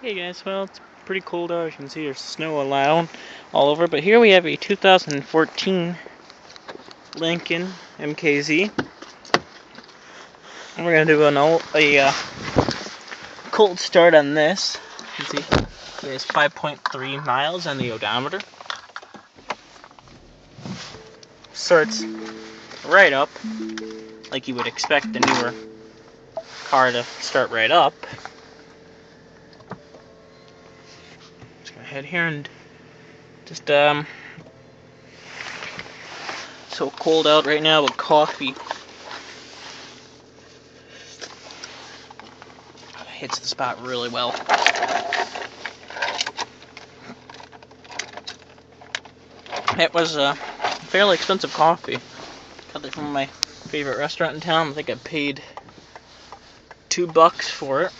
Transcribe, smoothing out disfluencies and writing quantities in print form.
Hey guys, well it's pretty cold out. As you can see there's snow all over, but here we have a 2014 Lincoln MKZ. And we're gonna do a cold start on this. You can see there's 5.3 miles on the odometer. Starts right up, like you would expect the newer car to start right up. Just go ahead here and just so cold out right now with coffee. Hits the spot really well. It was a fairly expensive coffee. Got it from my favorite restaurant in town. I think I paid $2 for it.